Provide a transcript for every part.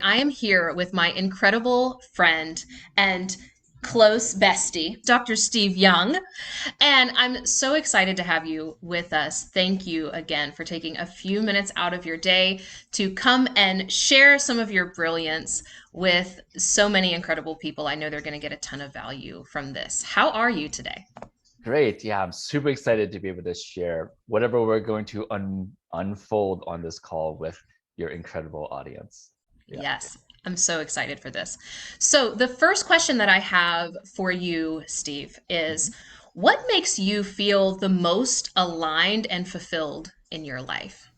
I am here with my incredible friend and close bestie, Dr. Steve Young. And I'm so excited to have you with us. Thank you again for taking a few minutes out of your day to come and share some of your brilliance with so many incredible people. I know they're going to get a ton of value from this. How are you today? Great. Yeah, I'm super excited to be able to share whatever we're going to unfold on this call with your incredible audience. Yeah. Yes, I'm so excited for this. So, the first question that I have for you, Steve, is Mhm. what makes you feel the most aligned and fulfilled in your life?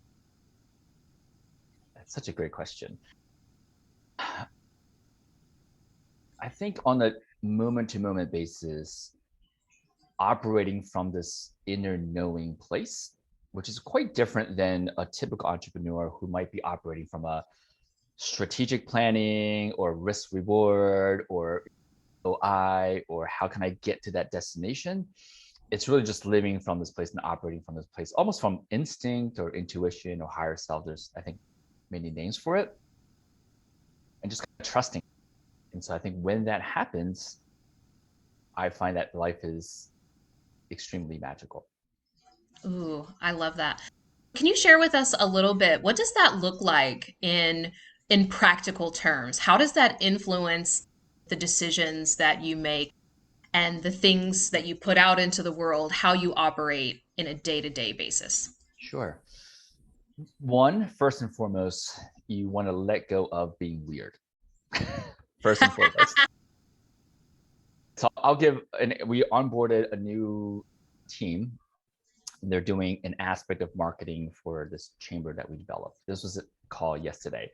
That's such a great question. I think on a moment to moment basis, operating from this inner knowing place, which is quite different than a typical entrepreneur who might be operating from a strategic planning or risk reward or OI or how can I get to that destination. It's really just living from this place and operating from this place, almost from instinct or intuition or higher self. There's, I think, many names for it, and just kind of trusting. And so I think when that happens, I find that life is extremely magical. Ooh, I love that. Can you share with us a little bit? What does that look like in practical terms? How does that influence the decisions that you make and the things that you put out into the world, how you operate in a day-to-day basis? Sure. One, first and foremost, you want to let go of being weird. First and foremost. So I'll give, and we onboarded a new team. And they're doing an aspect of marketing for this chamber that we developed. This was a call yesterday.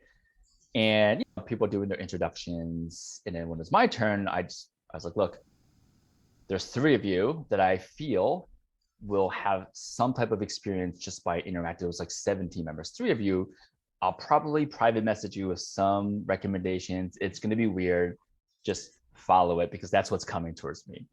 And people doing their introductions. And then when it's my turn, I was like, look, there's three of you that I feel will have some type of experience just by interacting. It was like 17 members. Three of you, I'll probably private message you with some recommendations. It's going to be weird. Just follow it because that's what's coming towards me.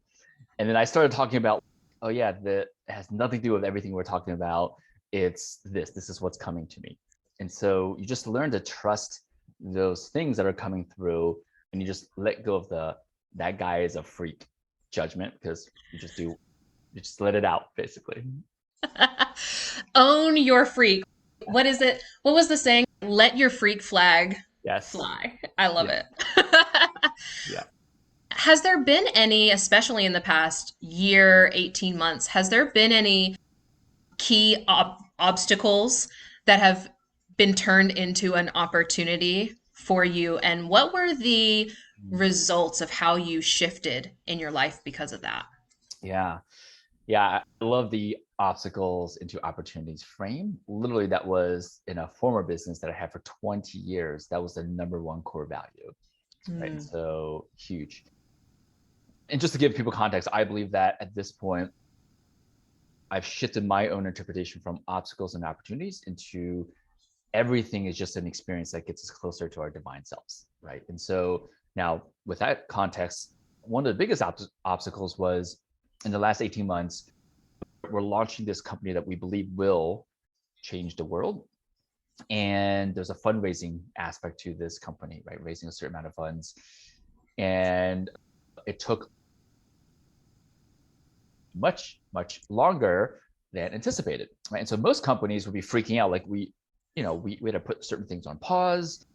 And then I started talking about, oh yeah, that has nothing to do with everything we're talking about. It's this. This is what's coming to me. And so you just learn to trust those things that are coming through, and you just let go of the that guy is a freak judgment because you just let it out basically. Own your freak. What is it? What was the saying? Let your freak flag Yes. fly. I love Yeah. it. Yeah. Has there been any, especially in the past year, 18 months, has there been any key obstacles that have been turned into an opportunity for you? And what were the results of how you shifted in your life because of that? Yeah. Yeah. I love the obstacles into opportunities frame. Literally, that was in a former business that I had for 20 years. That was the number one core value. Right. And Mm. so huge. And just to give people context, I believe that at this point, I've shifted my own interpretation from obstacles and opportunities into everything is just an experience that gets us closer to our divine selves, right? And so now, with that context, one of the biggest obstacles was in the last 18 months, we're launching this company that we believe will change the world. And there's a fundraising aspect to this company, right? Raising a certain amount of funds. And it took much, much longer than anticipated. Right? And so most companies would be freaking out, like we had to put certain things on pause.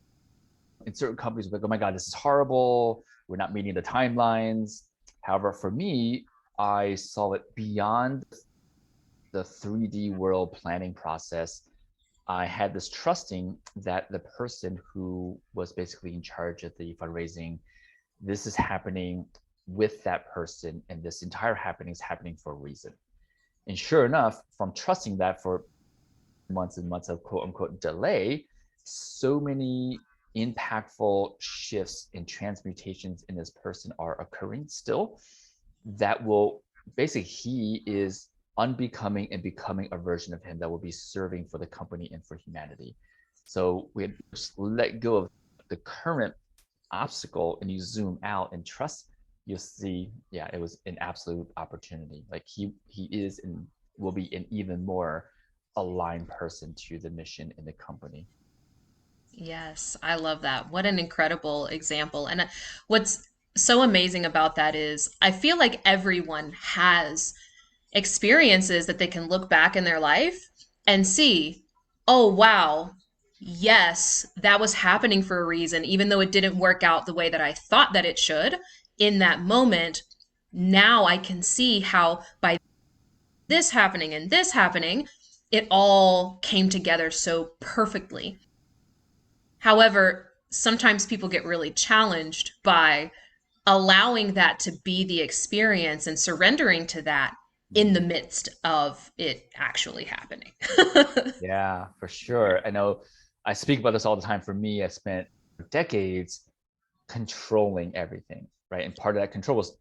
And certain companies would be like, oh my God, this is horrible. We're not meeting the timelines. However, for me, I saw it beyond the 3D world planning process. I had this trusting that the person who was basically in charge of the fundraising, this is happening with that person, and this entire happening is happening for a reason. And sure enough, from trusting that for months and months of quote unquote delay, so many impactful shifts and transmutations in this person are occurring still that will basically, he is unbecoming and becoming a version of him that will be serving for the company and for humanity. So we had just let go of the current obstacle and you zoom out and trust, you'll see, yeah, it was an absolute opportunity. Like he is and will be an even more aligned person to the mission in the company. Yes, I love that. What an incredible example. And what's so amazing about that is I feel like everyone has experiences that they can look back in their life and see, oh, wow, yes, that was happening for a reason, even though it didn't work out the way that I thought that it should in that moment. Now I can see how by this happening, it all came together so perfectly. However, sometimes people get really challenged by allowing that to be the experience and surrendering to that in the Mhm. midst of it actually happening. Yeah, for sure. I know I speak about this all the time. For me, I spent decades controlling everything, right? And part of that control was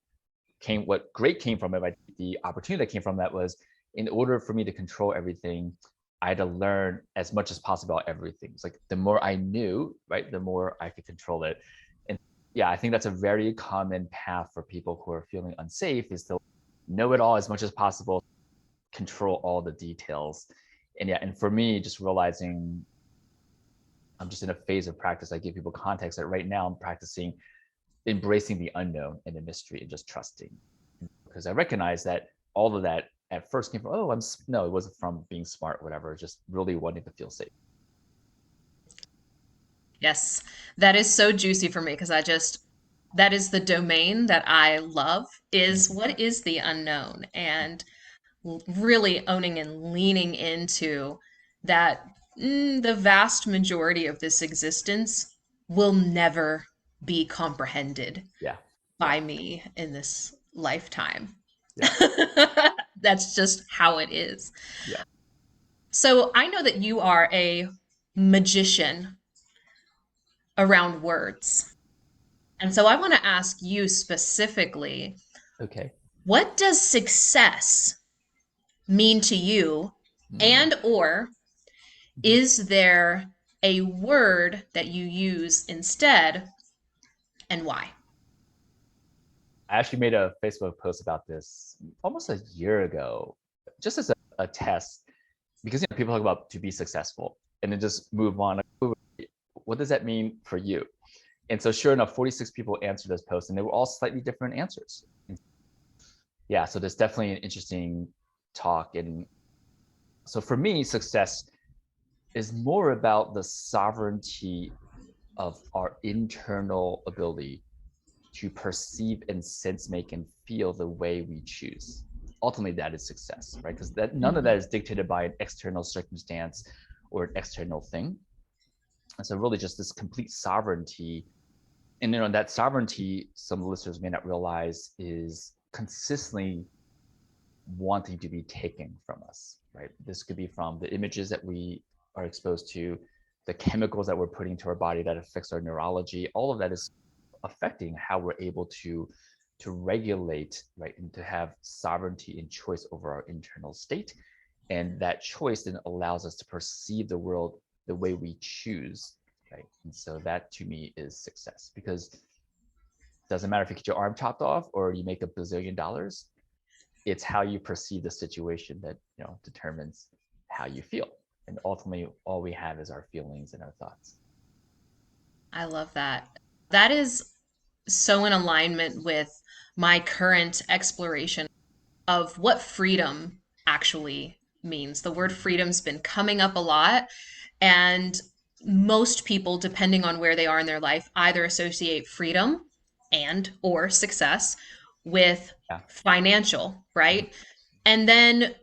came what great came from it. Like the opportunity that came from that was in order for me to control everything, I had to learn as much as possible about everything. It's like the more I knew, right, the more I could control it. And yeah, I think that's a very common path for people who are feeling unsafe is to know it all as much as possible, control all the details. And yeah, and for me, just realizing I'm just in a phase of practice. I give people context that right now I'm practicing embracing the unknown and the mystery and just trusting because I recognize that all of that at first came from, oh, no, it wasn't from being smart, whatever, just really wanting to feel safe. Yes, that is so juicy for me because that is the domain that I love is Mhm. what is the unknown and really owning and leaning into that the vast majority of this existence will never be comprehended Yeah, by me in this lifetime. yeah, That's just how it is. yeah. So I know that you are a magician around words. And so I want to ask you specifically, Okay. what does success mean to you? Mm-hmm. And or is there a word that you use instead and why? I actually made a Facebook post about this almost a year ago, just as a test, because people talk about to be successful and then just move on. Like, what does that mean for you? And so, sure enough, 46 people answered this post, and they were all slightly different answers. And yeah, so there's definitely an interesting talk. And so, for me, success is more about the sovereignty of our internal ability to perceive and sense, make, and feel the way we choose. Ultimately, that is success, right? Because that none of that Mhm. is dictated by an external circumstance or an external thing. And so, really, just this complete sovereignty. And that sovereignty, some listeners may not realize, is consistently wanting to be taken from us, right? This could be from the images that we are exposed to, the chemicals that we're putting into our body that affects our neurology. All of that is affecting how we're able to regulate, right, and to have sovereignty and choice over our internal state. And that choice then allows us to perceive the world the way we choose, right? And so that to me is success because it doesn't matter if you get your arm chopped off or you make $1 billion, it's how you perceive the situation that determines how you feel. And ultimately, all we have is our feelings and our thoughts. I love that. That is so in alignment with my current exploration of what freedom actually means. The word freedom's been coming up a lot, and most people, depending on where they are in their life, either associate freedom and or success with Yeah. financial, Mhm. right? And then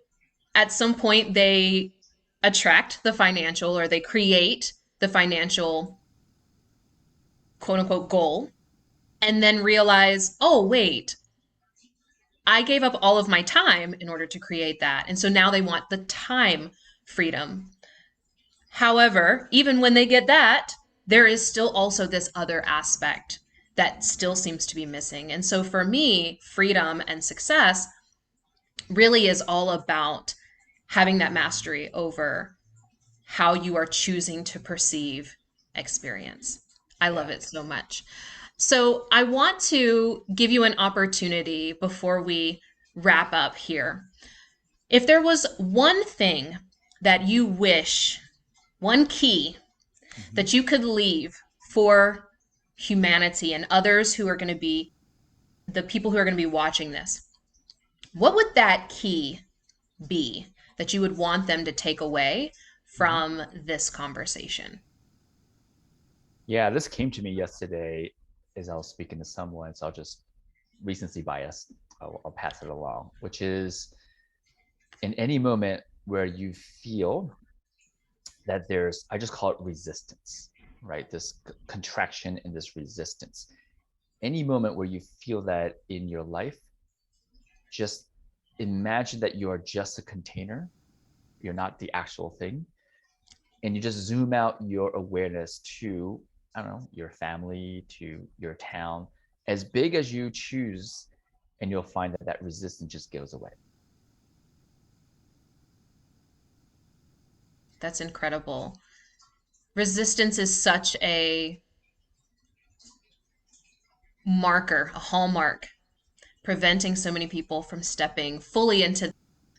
at some point they attract the financial or they create the financial quote unquote goal and then realize, oh, wait, I gave up all of my time in order to create that. And so now they want the time freedom. However, even when they get that, there is still also this other aspect that still seems to be missing. And so for me, freedom and success really is all about having that mastery over how you are choosing to perceive experience. I love Yeah. it so much. So I want to give you an opportunity before we wrap up here. If there was one thing that you wish, one key Mhm. that you could leave for humanity and others who are going to be the people who are going to be watching this, what would that key be that you would want them to take away Mhm. from this conversation? Yeah, this came to me yesterday as I was speaking to someone, so I'll just recency bias. I'll pass it along, which is in any moment where you feel that there's, I just call it resistance, right? This contraction and this resistance. Any moment where you feel that in your life, just imagine that you are just a container. You're not the actual thing. And you just zoom out your awareness to, I don't know, your family, to your town, as big as you choose, and you'll find that that resistance just goes away. That's incredible. Resistance is such a marker, a hallmark, preventing so many people from stepping fully into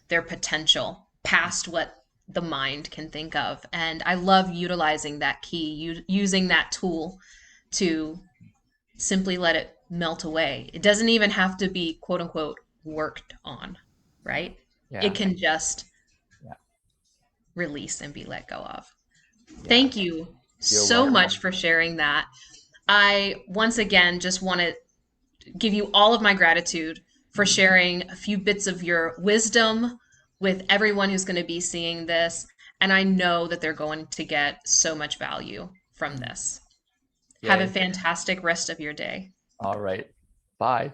their potential past what the mind can think of. And I love utilizing that key, using that tool to simply let it melt away. It doesn't even have to be quote unquote worked on, right? It Yeah, can just yeah, release and be let go of. yeah. Thank you You're so much welcome. for sharing that. I once again just want to give you all of my gratitude for Mhm. sharing a few bits of your wisdom with everyone who's going to be seeing this. And I know that they're going to get so much value from this. Have a Yay. fantastic rest of your day. All right. Bye.